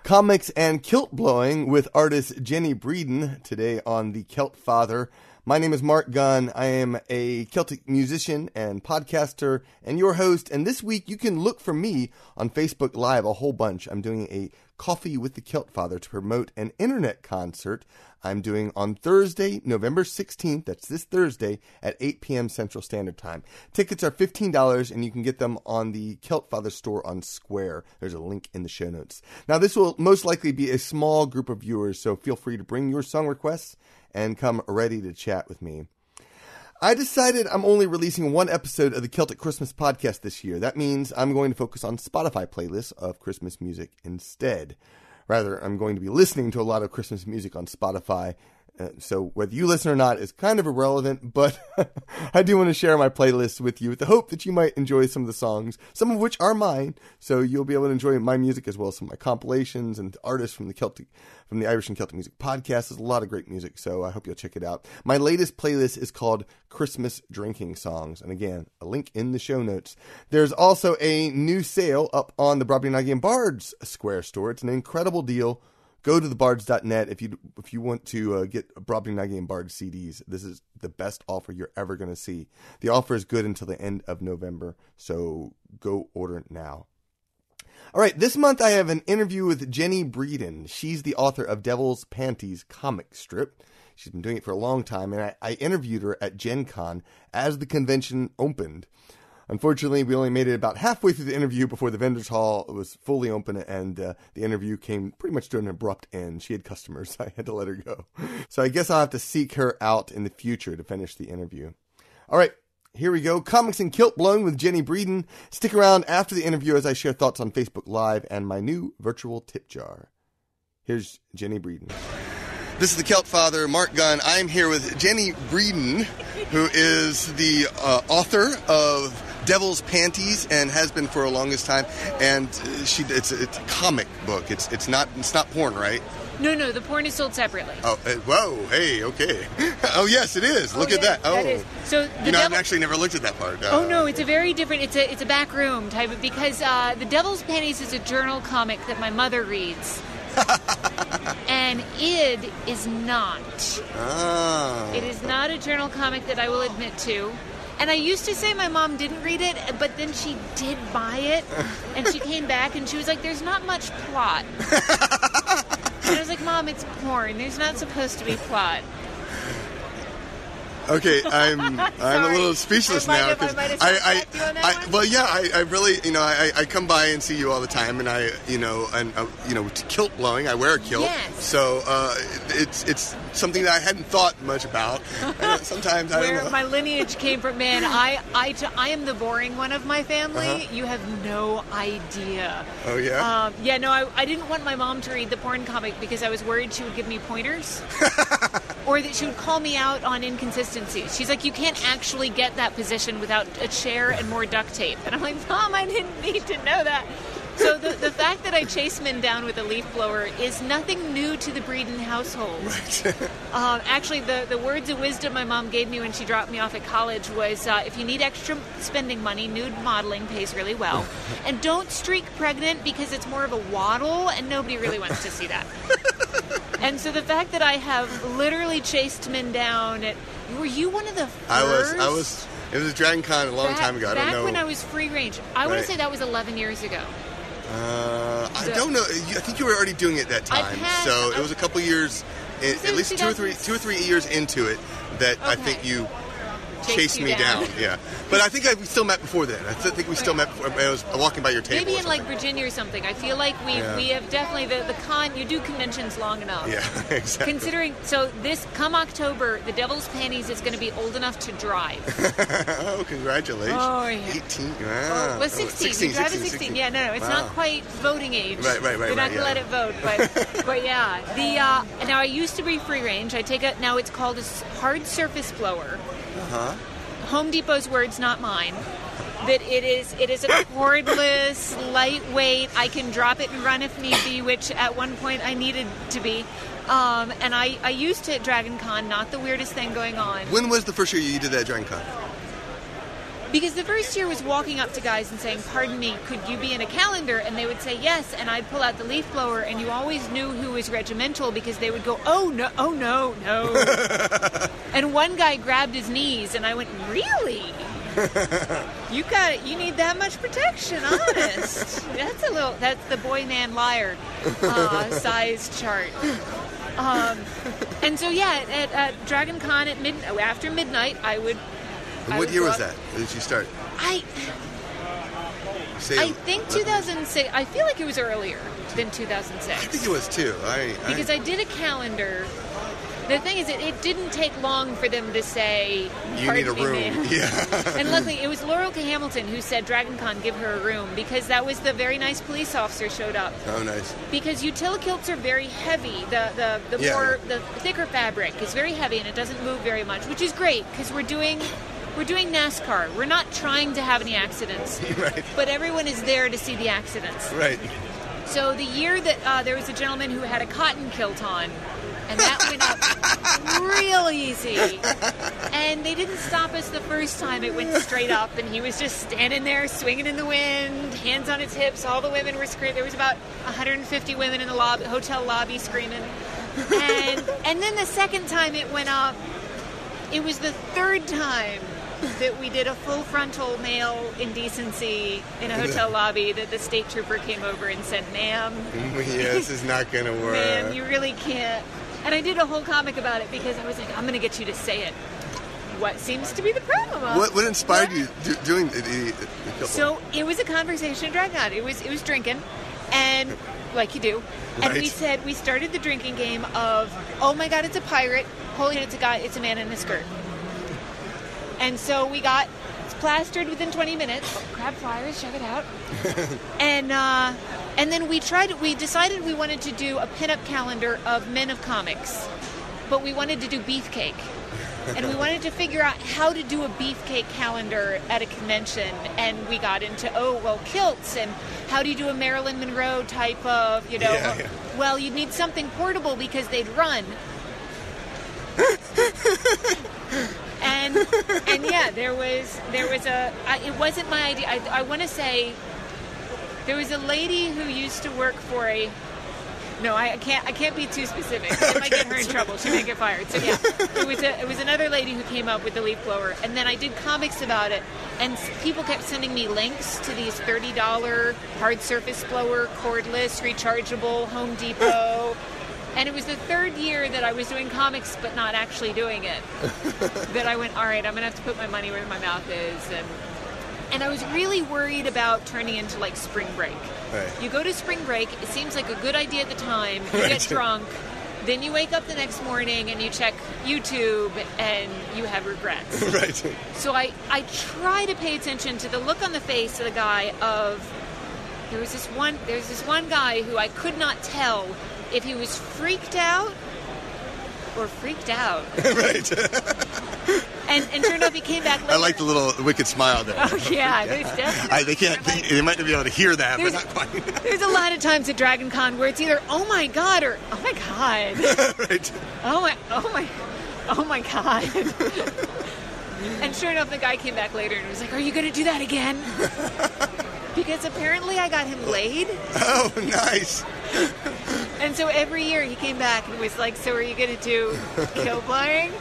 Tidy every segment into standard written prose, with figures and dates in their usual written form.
Comics and kilt blowing with artist Jenny Breeden today on The Kilt Father. My name is Mark Gunn. I am a Celtic musician and podcaster and your host. And this week you can look for me on Facebook Live a whole bunch. I'm doing a Coffee with the Kilt Father to promote an internet concert I'm doing on Thursday, November 16th. That's this Thursday at 8 p.m. Central Standard Time. Tickets are $15 and you can get them on the Kilt Father store on Square. There's a link in the show notes. Now this will most likely be a small group of viewers, so feel free to bring your song requests and come ready to chat with me. I decided I'm only releasing one episode of the Celtic Christmas podcast this year. That means I'm going to focus on Spotify playlists of Christmas music instead. Rather, I'm going to be listening to a lot of Christmas music on Spotify. So whether you listen or not is kind of irrelevant, but I do want to share my playlist with you with the hope that you might enjoy some of the songs, some of which are mine. So you'll be able to enjoy my music as well as some of my compilations and artists from the Irish and Celtic Music Podcast. There's a lot of great music, so I hope you'll check it out. My latest playlist is called Christmas Drinking Songs. And again, a link in the show notes. There's also a new sale up on the Brobdingnagian Bards Square store. It's an incredible deal. Go to thebards.net if you want to get Brobdingnagian Bards CDs. This is the best offer you're ever going to see. The offer is good until the end of November, so go order it now. All right, this month I have an interview with Jenny Breeden. She's the author of Devil's Panties comic strip. She's been doing it for a long time, and I interviewed her at GenCon as the convention opened. Unfortunately, we only made it about halfway through the interview before the vendor's hall was fully open, and the interview came pretty much to an abrupt end. She had customers, so I had to let her go. So I guess I'll have to seek her out in the future to finish the interview. All right, here we go. Comics and Kilt Blowing with Jenny Breeden. Stick around after the interview as I share thoughts on Facebook Live and my new virtual tip jar. Here's Jenny Breeden. This is the Kilt Father, Mark Gunn. I'm here with Jenny Breeden, who is the author of Devil's Panties and has been for the longest time. And it's a comic book. It's not porn, right? No, the porn is sold separately. Oh, whoa, hey, okay. Oh, yes, it is. Look at that. Oh, that is. So I've actually never looked at that part. No, it's a very different. It's a back room type of, because the Devil's Panties is a journal comic that my mother reads. And id is not. Oh. It is not a journal comic that I will admit to. And I used to say my mom didn't read it, but then she did buy it, and she came back and she was like, "There's not much plot." And I was like, "Mom, it's porn. There's not supposed to be plot." Okay, I'm a little speechless now because I really, I come by and see you all the time, and kilt blowing. I wear a kilt, yes. So it's something that I hadn't thought much about. Sometimes I don't know. Where my lineage came from, man. I am the boring one of my family. Uh-huh. You have no idea. Oh yeah. I didn't want my mom to read the porn comic because I was worried she would give me pointers. Or that she would call me out on inconsistencies. She's like, "You can't actually get that position without a chair and more duct tape." And I'm like, "Mom, I didn't need to know that." So the fact that I chase men down with a leaf blower is nothing new to the Breeden household. Right. Actually, the words of wisdom my mom gave me when she dropped me off at college was, if you need extra spending money, nude modeling pays really well. And don't streak pregnant because it's more of a waddle and nobody really wants to see that. And so the fact that I have literally chased men down were you one of the first? I was. It was GenCon a long time ago. I don't know. Back when I was free range. I want to say that was 11 years ago. I don't know. I think you were already doing it that time. So it was a couple years, at least two or three years into it, that I think you chased me down. Yeah, but I think we still met before then. I think we still met before. I was walking by your table. Maybe in like Virginia or something. I feel like we have definitely the con. You do conventions long enough. Yeah, exactly. Considering come October, the Devil's Panties is going to be old enough to drive. Oh, congratulations! Oh, yeah. 18. Wow. Well, 16. You drive at 16. Yeah, no, it's not quite voting age. Right. You're not going to let it vote, but yeah. Now I used to be free range. Now it's called a hard surface blower. Uh-huh. Home Depot's words, not mine. That it is a cordless, lightweight. I can drop it and run if need be, which at one point I needed to be. And I used it at Dragon Con, not the weirdest thing going on. When was the first year you did that at Dragon Con? Because the first year was walking up to guys and saying, "Pardon me, could you be in a calendar?" And they would say yes, and I'd pull out the leaf blower, and you always knew who was regimental because they would go, "Oh no, oh no, no." And one guy grabbed his knees, and I went, "Really? You got it. You need that much protection, honest." That's the boy-man liar size chart. And so at DragonCon after midnight, What year was that? Did you start? I think 2006. I feel like it was earlier than 2006. I think it was too. Because I did a calendar. The thing is, it didn't take long for them to say, "You need a room." Yeah. And luckily, it was Laurel K. Hamilton who said, "DragonCon, give her a room," because that was the very nice police officer showed up. Oh, nice. Because utility-kilts are very heavy. The thicker fabric is very heavy and it doesn't move very much, which is great because we're doing NASCAR. We're not trying to have any accidents, right? But everyone is there to see the accidents, right? So the year that there was a gentleman who had a cotton kilt on. And that went up real easy. And they didn't stop us the first time. It went straight up, and he was just standing there, swinging in the wind, hands on his hips. All the women were screaming. There was about 150 women in the hotel lobby screaming. And then the second time it went up, it was the third time that we did a full frontal male indecency in a hotel lobby that the state trooper came over and said, "Ma'am, this is not going to work. Ma'am, you really can't." And I did a whole comic about it because I was like, I'm going to get you to say it. What seems to be the problem? What inspired you doing the So it was a conversation at DragonCon. It was drinking, and like you do. Right. And we started the drinking game of, "Oh my God, it's a pirate. Holy, it's a guy. It's a man in a skirt." And so it's plastered within 20 minutes. Crab flyers, check it out. And then we decided we wanted to do a pinup calendar of men of comics, but we wanted to do beefcake. And we wanted to figure out how to do a beefcake calendar at a convention. And we got into, kilts, and how do you do a Marilyn Monroe type of, Yeah. Well, you'd need something portable because they'd run. And yeah, there was it wasn't my idea. I want to say there was a lady who used to work for I can't be too specific. It might get her in trouble. She might get fired. So yeah, it was another lady who came up with the leaf blower, and then I did comics about it, and people kept sending me links to these $30 hard surface blower, cordless, rechargeable, Home Depot. And it was the third year that I was doing comics but not actually doing it that I went, all right, I'm going to have to put my money where my mouth is. And I was really worried about turning into like spring break. Right. You go to spring break, it seems like a good idea at the time. You get drunk, then you wake up the next morning and you check YouTube and you have regrets. Right. So I try to pay attention to the look on the face of the guy there's this one guy who I could not tell if he was freaked out or freaked out. Right. And turned out he came back later. I like the little wicked smile there. Oh, yeah. There's definitely... They might not be able to hear that, but not quite. There's a lot of times at DragonCon where it's either, "Oh my God," or "Oh my God." Right. Oh my God. And sure enough, the guy came back later and was like, "Are you going to do that again?" Because apparently I got him laid. Oh, nice. And so every year he came back and was like, "So are you going to do kill flying?"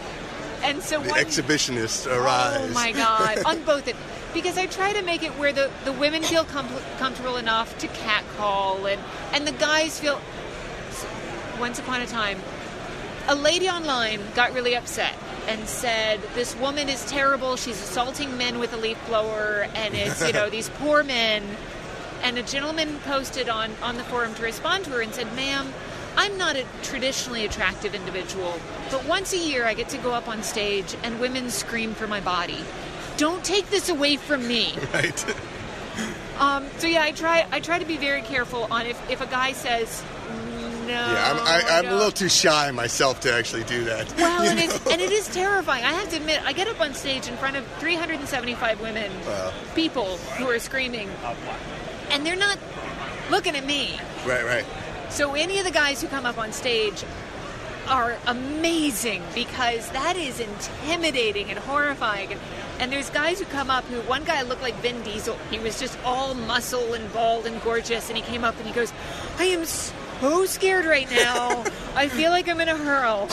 And so the exhibitionists arise. Oh my God. On both it. Because I try to make it where the women feel comfortable enough to catcall and the guys feel... Once upon a time, a lady online got really upset and said, "This woman is terrible. She's assaulting men with a leaf blower, and it's, these poor men." And a gentleman posted on the forum to respond to her and said, "Ma'am, I'm not a traditionally attractive individual, but once a year I get to go up on stage and women scream for my body. Don't take this away from me." Right. So yeah, I try to be very careful on if a guy says no. Yeah, I'm a little too shy myself to actually do that. Well, and it is terrifying. I have to admit, I get up on stage in front of 375 women, people who are screaming, and they're not looking at me. Right. So any of the guys who come up on stage are amazing because that is intimidating and horrifying. And there's guys who come up who, one guy looked like Vin Diesel. He was just all muscle and bald and gorgeous. And he came up and he goes, I am so scared right now. I feel like I'm going to hurl.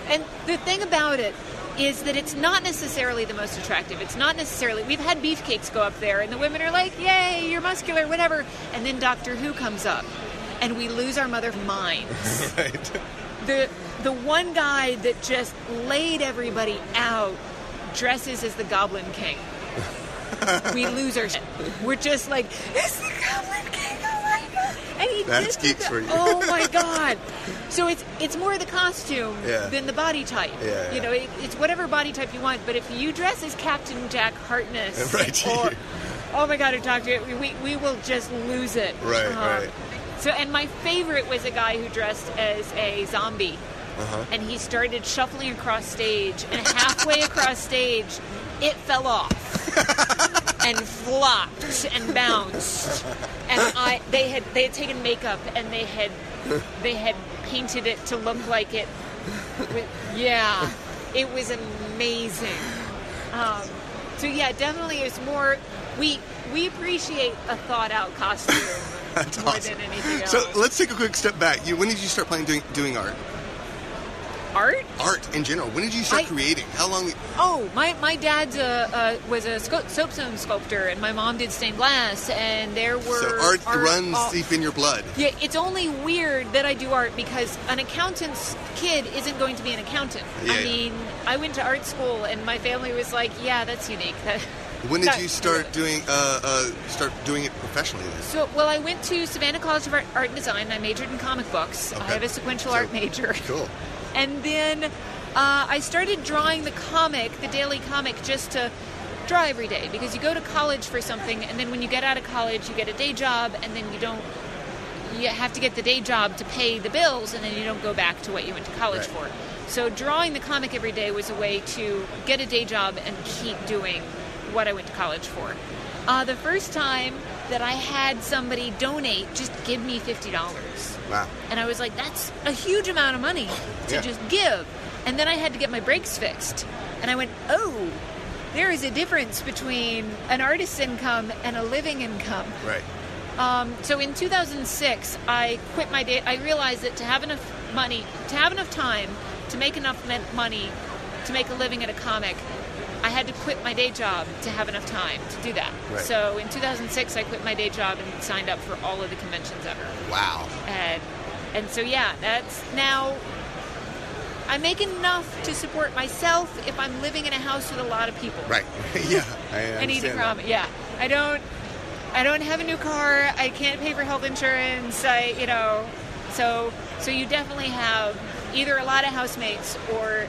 And the thing about it is that it's not necessarily the most attractive. It's not necessarily... We've had beefcakes go up there, and the women are like, yay, you're muscular, whatever. And then Doctor Who comes up, and we lose our mother minds. Right. The one guy that just laid everybody out dresses as the Goblin King. We lose our shit. We're just like, it's the Goblin King, oh my God. And he That's geeks for you. Oh my God. So it's more the costume than the body type. Yeah. You know, it's whatever body type you want. But if you dress as Captain Jack Harkness, right. or, oh my God, or Doctor, we will just lose it. Right, right. So, and my favorite was a guy who dressed as a zombie. And he started shuffling across stage, and halfway across stage, it fell off and flopped and bounced. And they had taken makeup and they had painted it to look like it. Yeah, it was amazing. So yeah, definitely, it's more. We appreciate a thought out costume That's more awesome. than anything else. So let's take a quick step back. When did you start doing art? Art in general. When did you start creating? How long? Oh, my dad was a soapstone sculptor, and my mom did stained glass, and there were... So art runs deep in your blood. Yeah, it's only weird that I do art because an accountant's kid isn't going to be an accountant. Yeah, I mean, I went to art school, and my family was like, yeah, that's unique. When did you start doing it professionally then? So, well, I went to Savannah College of Art and Design. I majored in comic books. Okay. I have a sequential art major. Cool. And then I started drawing the daily comic, just to draw every day. Because you go to college for something, and then when you get out of college, you get a day job, and then you have to get the day job to pay the bills, and then you don't go back to what you went to college for. So drawing the comic every day was a way to get a day job and keep doing what I went to college for. The first time that I had somebody donate, just give me $50. Wow. And I was like, that's a huge amount of money to just give. And then I had to get my brakes fixed. And I went, oh, there is a difference between an artist's income and a living income. Right. So in 2006, I quit my day. I realized that to have enough time to make enough money to make a living at a comic, I had to quit my day job to have enough time to do that. Right. So in 2006, I quit my day job and signed up for all of the conventions ever. Wow. And so, yeah, that's now... I make enough to support myself if I'm living in a house with a lot of people. Right. Yeah, I understand. I need to comment. Yeah. I don't have a new car. I can't pay for health insurance. So you definitely have either a lot of housemates or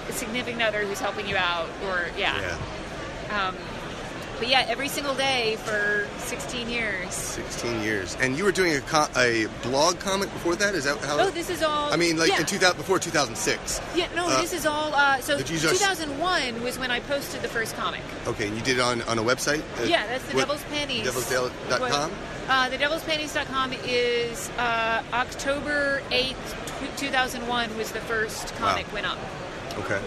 a significant other who's helping you out, or but yeah, every single day for 16 years. 16 years. And you were doing a blog comic before that? Is that how? Oh, this is all... I mean, like before 2006. Yeah, no, this is all... So 2001 was when I posted the first comic. Okay, and you did it on a website? Yeah, that's the Devil's Panties. Devilsdale.com? The devilspanties.com is October 8th, 2001 was the first comic went up. Okay.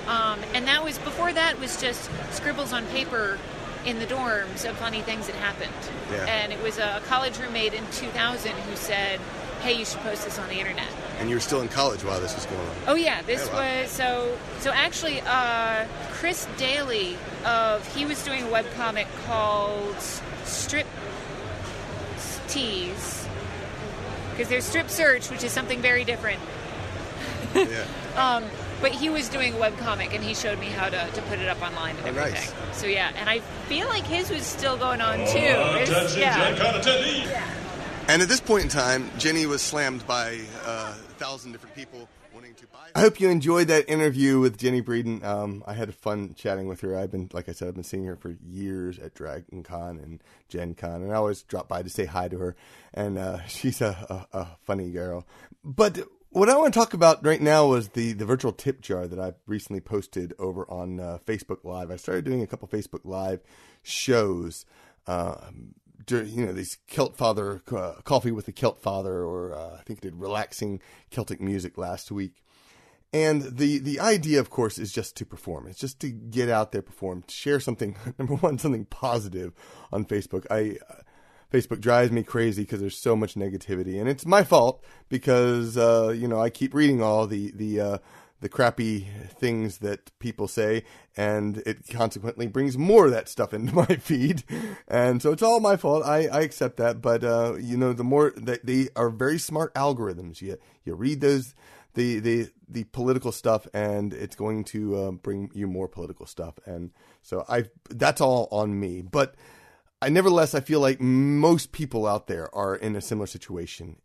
And that was... Before that was just scribbles on paper in the dorms of funny things that happened. Yeah. And it was a college roommate in 2000 who said, hey, you should post this on the internet. And you were still in college while this was going on. Oh yeah, this was so actually Chris Daly he was doing a webcomic called Strip Tease, because there's Strip Search, which is something very different. Yeah. But he was doing a webcomic, and he showed me how to put it up online and everything. Nice. So yeah, and I feel like his was still going on too. Attention, GenCon attendees! Yeah. And at this point in time, Jenny was slammed by 1,000 different people wanting to buy. I hope you enjoyed that interview with Jenny Breeden. I had fun chatting with her. Like I said, I've been seeing her for years at DragonCon and GenCon, and I always drop by to say hi to her. And she's a funny girl. But what I want to talk about right now was the virtual tip jar that I recently posted over on Facebook Live. I started doing a couple Facebook Live shows. These Kilt Father, Coffee with the Kilt Father, or I think I did Relaxing Celtic Music last week. And the idea, of course, is just to perform. It's just to get out there, perform, share something, number one, something positive on Facebook. Facebook drives me crazy because there's so much negativity, and it's my fault because, I keep reading all the crappy things that people say, and it consequently brings more of that stuff into my feed. And so it's all my fault. I accept that. But, the more that they are very smart algorithms, you read those, the political stuff, and it's going to bring you more political stuff. And so that's all on me. But nevertheless, I feel like most people out there are in a similar situation.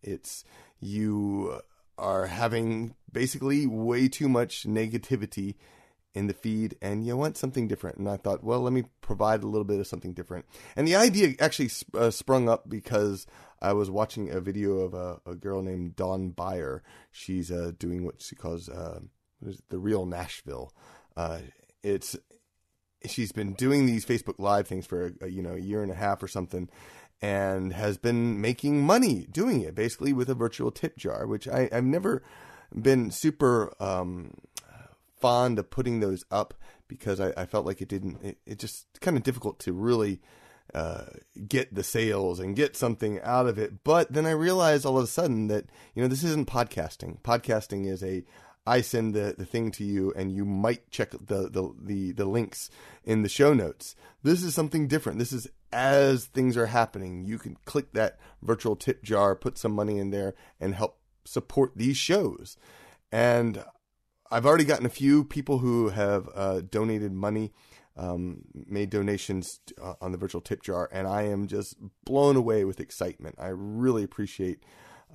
You are having basically way too much negativity in the feed, and you want something different. And I thought, well, let me provide a little bit of something different. And the idea actually sprung up because I was watching a video of a girl named Dawn Beyer. She's doing what she calls the real Nashville. She's been doing these Facebook Live things for a year and a half or something, and has been making money doing it, basically with a virtual tip jar, which I've never been super fond of putting those up because I felt like it just kind of difficult to really get the sales and get something out of it. But then I realized all of a sudden that, this isn't podcasting. Podcasting is I send the thing to you, and you might check the links in the show notes. This is something different. This is as things are happening. You can click that virtual tip jar, put some money in there, and help support these shows. And I've already gotten a few people who have donated money, made donations on the virtual tip jar, and I am just blown away with excitement. I really appreciate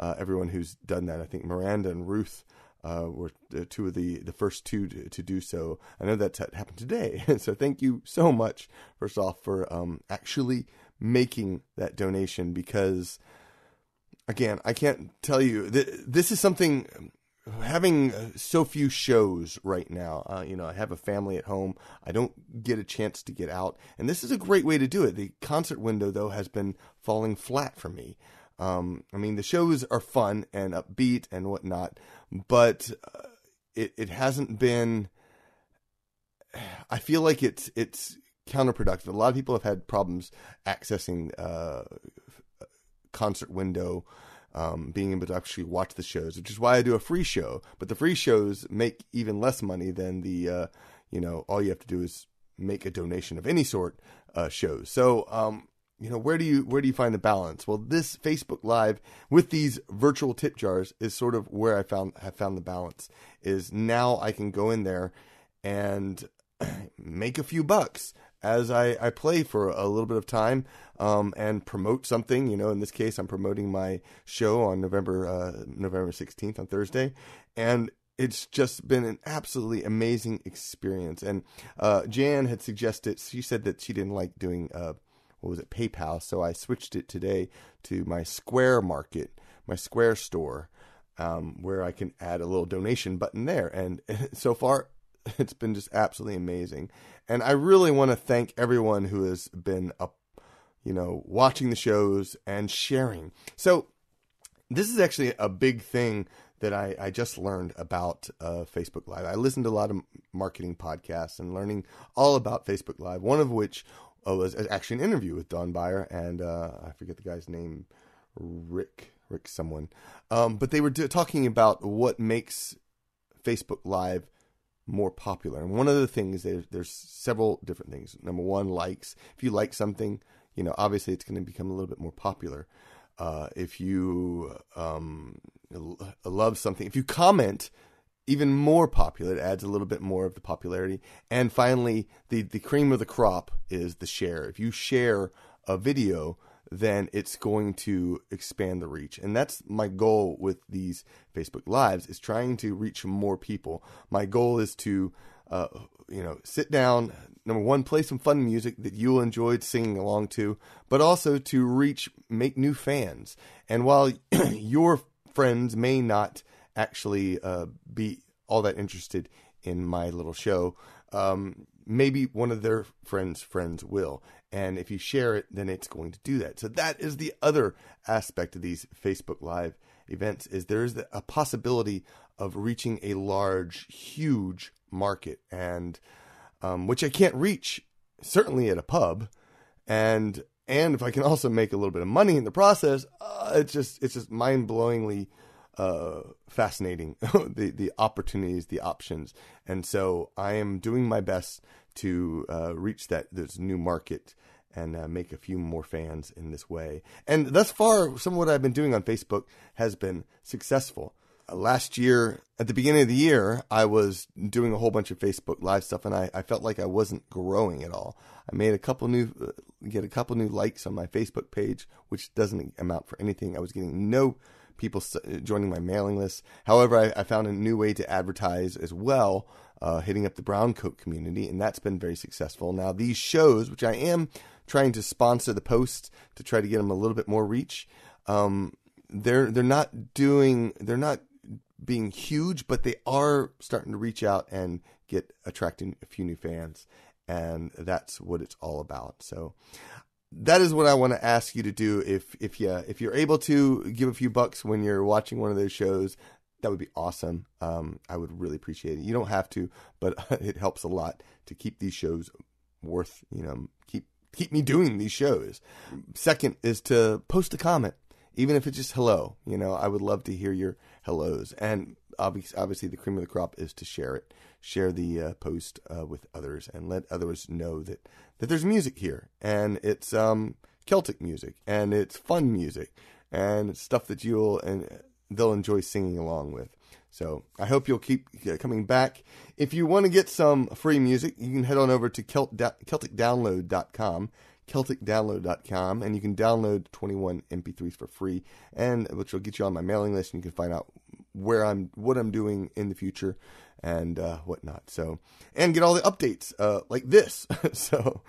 everyone who's done that. I think Miranda and Ruth were two of the first two to do so. I know that's happened today. So thank you so much, first off, for actually making that donation, because, again, I can't tell you, this is something, having so few shows right now. I have a family at home. I don't get a chance to get out. And this is a great way to do it. The concert window, though, has been falling flat for me. The shows are fun and upbeat and whatnot, but it hasn't been. I feel like it's counterproductive. A lot of people have had problems accessing concert window, being able to actually watch the shows, which is why I do a free show. But the free shows make even less money than the all you have to do is make a donation of any sort shows. So. Where do you find the balance? Well, this Facebook Live with these virtual tip jars is sort of where I have found the balance. Is now I can go in there and make a few bucks as I play for a little bit of time, and promote something. In this case, I'm promoting my show on November 16th on Thursday, and it's just been an absolutely amazing experience. And Jan had suggested, she said that she didn't like doing PayPal. So I switched it today to my Square Market, my Square store, where I can add a little donation button there. And so far, it's been just absolutely amazing. And I really want to thank everyone who has been watching the shows and sharing. So this is actually a big thing that I just learned about Facebook Live. I listened to a lot of marketing podcasts and learning all about Facebook Live, one of which was actually an interview with Dawn Beyer and I forget the guy's name, Rick someone. But they were talking about what makes Facebook Live more popular. And one of the things, there's several different things. Number one, likes. If you like something, obviously it's going to become a little bit more popular. If you love something, if you comment, even more popular. It adds a little bit more of the popularity. And finally, the cream of the crop is the share. If you share a video, then it's going to expand the reach. And that's my goal with these Facebook Lives, is trying to reach more people. My goal is to, sit down, number one, play some fun music that you'll enjoy singing along to, but also to make new fans. And while your friends may not actually be all that interested in my little show, maybe one of their friends will. And if you share it, then it's going to do that. So that is the other aspect of these Facebook Live events is there's a possibility of reaching a large, huge market, and which I can't reach certainly at a pub, and if I can also make a little bit of money in the process, it's just mind-blowingly fascinating, the opportunities, the options. And so I am doing my best to reach this new market and make a few more fans in this way. And thus far, some of what I've been doing on Facebook has been successful. Last year, at the beginning of the year, I was doing a whole bunch of Facebook Live stuff, and I felt like I wasn't growing at all. I made a couple new likes on my Facebook page, which doesn't amount for anything. I was getting no people joining my mailing list. However, I found a new way to advertise as well, hitting up the brown coat community, and that's been very successful. Now, these shows, which I am trying to sponsor the posts to try to get them a little bit more reach, they're not being huge, but they are starting to reach out and attracting a few new fans, and that's what it's all about. So that is what I want to ask you to do. If you're able to give a few bucks when you're watching one of those shows, that would be awesome. I would really appreciate it. You don't have to, but it helps a lot to keep these shows worth, keep me doing these shows. Second is to post a comment, even if it's just hello. I would love to hear your hellos. And obviously the cream of the crop is to share it. Share the post with others and let others know that there's music here. And it's Celtic music, and it's fun music, and it's stuff that they'll enjoy singing along with. So I hope you'll keep coming back. If you want to get some free music, you can head on over to CelticDownload.com. CelticDownload.com, and you can download 21 MP3s for free, and which will get you on my mailing list, and you can find out what I'm doing in the future and whatnot. So, and get all the updates like this. So,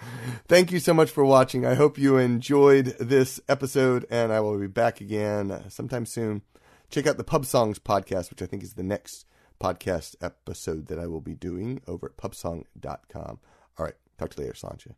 thank you so much for watching. I hope you enjoyed this episode, and I will be back again sometime soon. Check out the Pub Songs podcast, which I think is the next podcast episode that I will be doing over at pubsong.com. All right, talk to you later, Sancha.